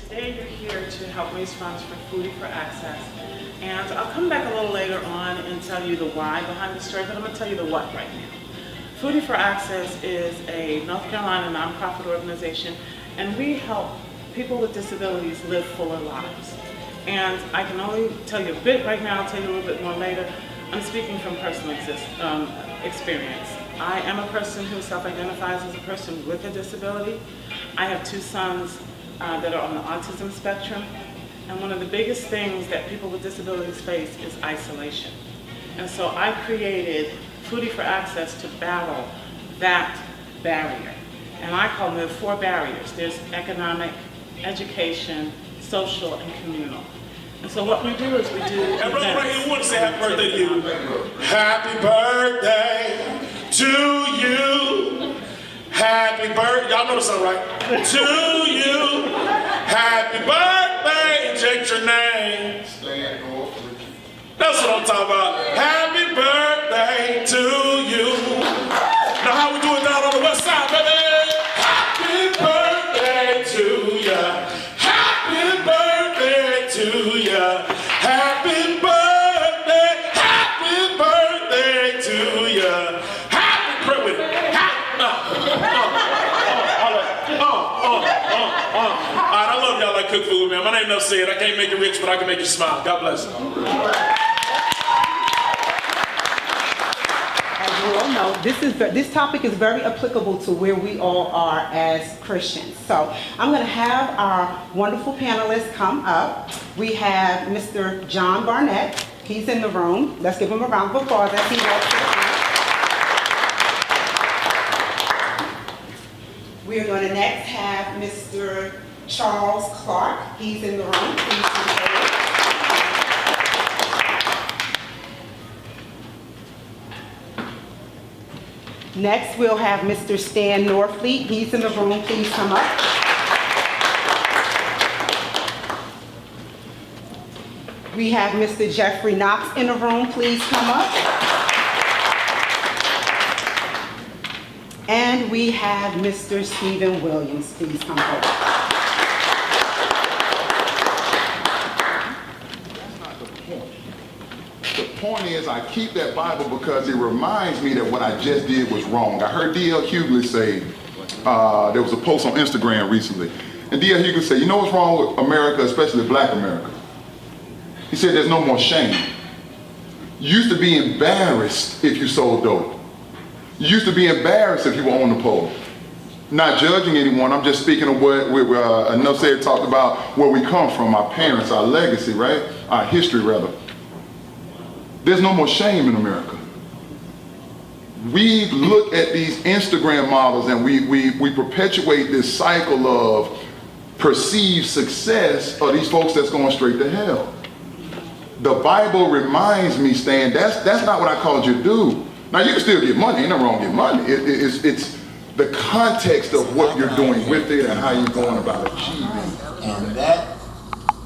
Today you're here to help raise funds for Foodie for Access. And I'll come back a little later on and tell you the why behind the story, but I'm going to tell you the what right now. Foodie for Access is a North Carolina nonprofit organization, and we help people with disabilities live fuller lives. And I can only tell you a bit right now, I'll tell you a little bit more later. I'm speaking from personal experience. I am a person who self-identifies as a person with a disability. I have two sons that are on the autism spectrum. And one of the biggest things that people with disabilities face is isolation. And so I created Foodie for Access to battle that barrier. And I call them the four barriers. There's economic, education, social, and communal. And so what we do is we do and brother right here wants to say happy birthday to you. Happy birthday to you. Happy birthday. Y'all know the song, right? To you. Happy birthday. Inject your name. That's what I'm talking about. Happy birthday to you. Now how we do it down on the west side, baby? Happy birthday to ya. Happy birthday to ya. Happy birthday. Happy birthday to ya. Happy birthday with it. Alright, I love y'all like cook food, man. My name no said. I can't make you rich, but I can make you smile. God bless you. As you all know, this topic is very applicable to where we all are as Christians. So I'm going to have our wonderful panelists come up. We have Mr. John Barnett. He's in the room. Let's give him a round of applause as he walks in. We are going to next have Mr. Charles Clark. He's in the room. Please come forward. Next, we'll have Mr. Stan Norfleet. He's in the room. Please come up. We have Mr. Jeffrey Knox in the room. Please come up. And we have Mr. Stephen Williams. Please come forward. That's not the point. The point is I keep that Bible because it reminds me that what I just did was wrong. I heard D.L. Hughley say, there was a post on Instagram recently, and D.L. Hughley said, you know what's wrong with America, especially Black America? He said there's no more shame. You used to be embarrassed if you sold dope. You used to be embarrassed if you were on the pole. Not judging anyone, I'm just speaking of what Enough Said talked about, where we come from, our parents, our legacy, right? Our history, rather. There's no more shame in America. We look at these Instagram models and we perpetuate this cycle of perceived success of these folks that's going straight to hell. The Bible reminds me, Stan, that's not what I called you to do. Now you can still get money, ain't nothing wrong with getting money. It's the context of what you're doing with it and how you're going about achieving. And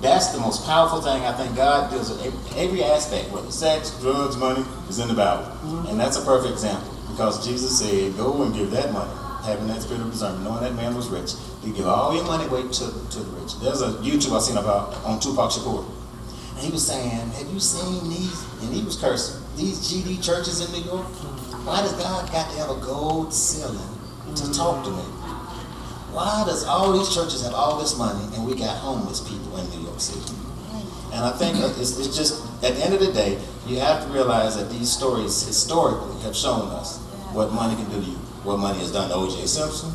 that's the most powerful thing I think God deals with every aspect, whether sex, drugs, money, is in the Bible. And that's a perfect example because Jesus said, go and give that money, having that spirit of discernment, knowing that man was rich. You give all your money away to the rich. There's a YouTube I seen about on Tupac Shakur. And he was saying, have you seen these, and he was cursing, these GD churches in New York? Why does God got to have a gold ceiling to talk to me? Why does all these churches have all this money and we got homeless people in New York City? And I think it's just, at the end of the day, you have to realize that these stories historically have shown us what money can do to you, what money has done to O.J. Simpson,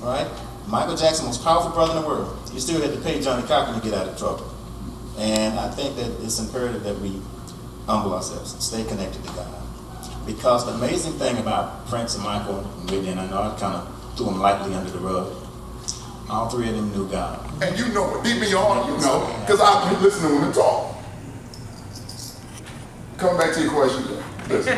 right? Michael Jackson, most powerful brother in the world. You still had to pay Johnny Cochran to get out of trouble. And I think that it's imperative that we humble ourselves and stay connected to God. Because the amazing thing about Prince and Michael and Whitney, and I know I kind of threw them lightly under the rug, all three of them knew God. And you know it, deep in your heart, you know, because I've been listening to women talk. Coming back to your question, listen.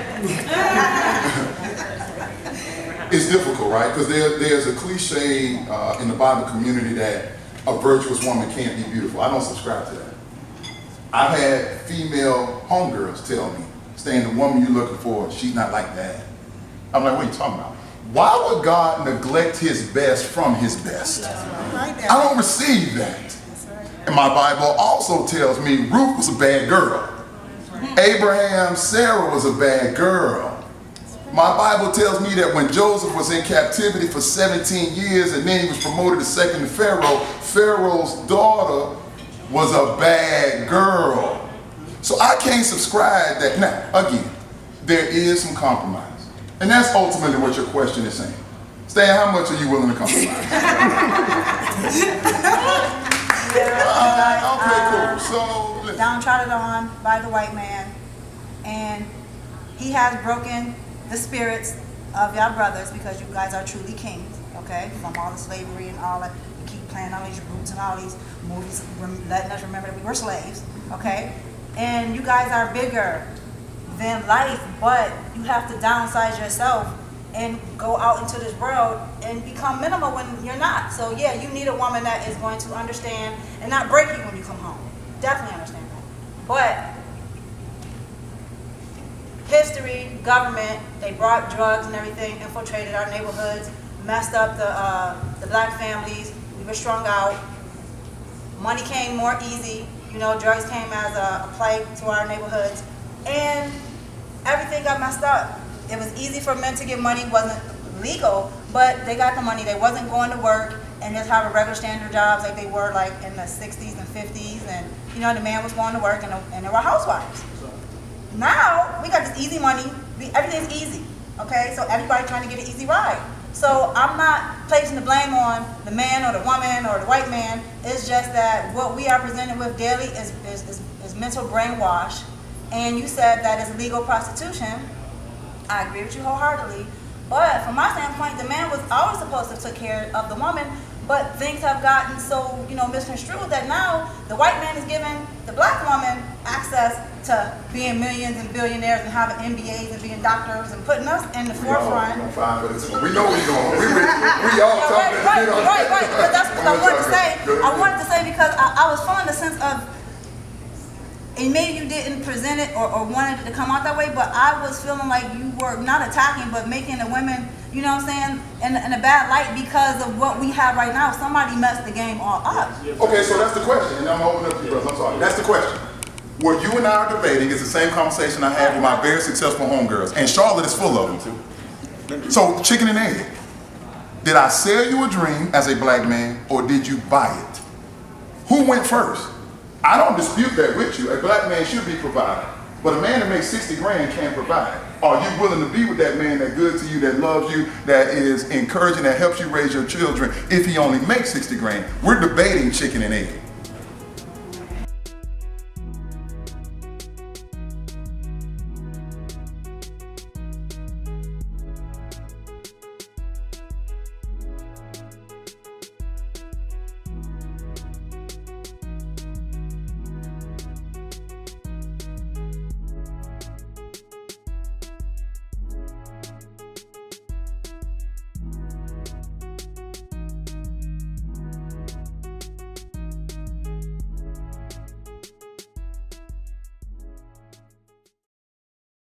It's difficult, right? Because there's a cliche in the Bible community that a virtuous woman can't be beautiful. I don't subscribe to that. I've had female homegirls tell me, Stan, the woman you're looking for, she's not like that. I'm like, what are you talking about? Why would God neglect his best from his best? I don't receive that. And my Bible also tells me Ruth was a bad girl. Abraham, Sarah was a bad girl. My Bible tells me that when Joseph was in captivity for 17 years and then he was promoted to second to Pharaoh, Pharaoh's daughter was a bad girl. So I can't subscribe that. Now, again, there is some compromise. And that's ultimately what your question is saying. Stan, how much are you willing to compromise? Okay, cool. So, listen. Downtrodden on by the white man, and he has broken the spirits of your brothers because you guys are truly kings, okay? From all the slavery and all that, you keep playing all these roots and all these movies, letting us remember that we were slaves, okay? And you guys are bigger than life, but you have to downsize yourself and go out into this world and become minimal when you're not. So yeah, you need a woman that is going to understand and not break you when you come home. Definitely understand that. But history, government, they brought drugs and everything, infiltrated our neighborhoods, messed up the black families. We were strung out. Money came more easy. You know, drugs came as a plague to our neighborhoods. And everything got messed up. It was easy for men to get money, wasn't legal, but they got the money. They wasn't going to work and just having regular standard jobs like they were like in the 60s and 50s. And, you know, the man was going to work and they were housewives. Now, we got this easy money. Everything's easy, okay? So everybody trying to get an easy ride. So I'm not placing the blame on the man or the woman or the white man. It's just that what we are presented with daily is mental brainwash. And you said that it's legal prostitution. I agree with you wholeheartedly. But from my standpoint, the man was always supposed to take care of the woman, but things have gotten so, you know, misconstrued that now the white man is giving the black woman access to being millions and billionaires and having MBAs and being doctors and putting us in the forefront. We know we're going. We all talking. Right. But that's what I wanted to say. I wanted to say because I was feeling the sense of, and maybe you didn't present it or wanted it to come out that way, but I was feeling like you were not attacking, but making the women, you know what I'm saying, in a bad light because of what we have right now. Somebody messed the game all up. Okay, so that's the question, and I'm opening up to you, brothers. I'm sorry. That's the question. What you and I are debating is the same conversation I had with my very successful homegirls, and Charlotte is full of them too. So, chicken and egg. Did I sell you a dream as a black man, or did you buy it? Who went first? I don't dispute that with you. A black man should be provided. But a man that makes 60 grand can't provide. Are you willing to be with that man that's good to you, that loves you, that is encouraging, that helps you raise your children if he only makes 60 grand? We're debating chicken and egg.